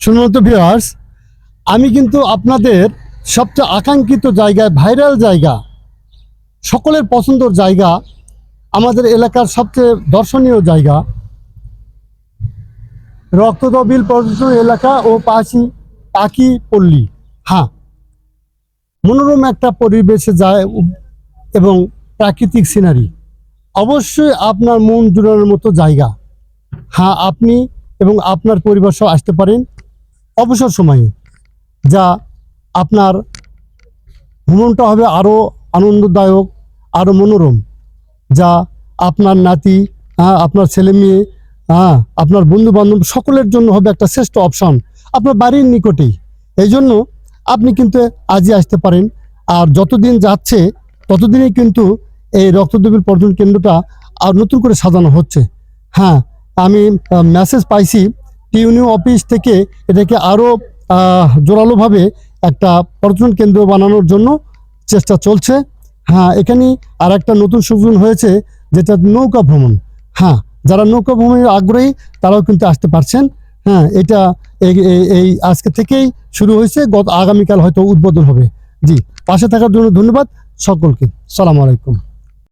সম্মানিত ভিউয়ার্স, আমি কিন্তু আপনাদের সবচেয়ে আকাঙ্ক্ষিত জায়গায়, ভাইরাল জায়গা, সকলের পছন্দের জায়গা, আমাদের এলাকার সবচেয়ে দর্শনীয় জায়গা রক্তদবিল পর্যটন এলাকা ও পাখি পল্লী। হ্যাঁ, মনোরম একটা পরিবেশে যায় এবং প্রাকৃতিক সিনারি, অবশ্যই আপনার মন জুড়ানোর মতো জায়গা। হ্যাঁ, আপনি এবং আপনার পরিবার সহ আসতে পারেন অবসর সময়ে, যা আপনার ভ্রমণটা হবে আরও আনন্দদায়ক, আরও মনোরম, যা আপনার নাতি, আপনার ছেলে মেয়ে, আপনার বন্ধু বান্ধব সকলের জন্য হবে একটা শ্রেষ্ঠ অপশন আপনার বাড়ির নিকটেই। এই জন্য আপনি কিন্তু আজই আসতে পারেন। আর যতদিন যাচ্ছে ততদিনই কিন্তু এই রক্তদবিল পর্যটন কেন্দ্রটা আর নতুন করে সাজানো হচ্ছে। হ্যাঁ, আমি মেসেজ পাইছি টিউনিউ অফিস থেকে এটাকে আরও জোরালোভাবে একটা পর্যটন কেন্দ্র বানানোর জন্য চেষ্টা চলছে। হ্যাঁ, এখানে আর একটা নতুন সুযোগ হয়েছে, যেটা নৌকা ভ্রমণ। হ্যাঁ, যারা নৌকা ভ্রমণের আগ্রহী তারাও কিন্তু আসতে পারছেন। হ্যাঁ, এটা এই আজকে থেকেই শুরু হয়েছে, আগামীকাল হয়তো উদ্বোধন হবে। জি, পাশে থাকার জন্য ধন্যবাদ সকলকে। সালাম আলাইকুম।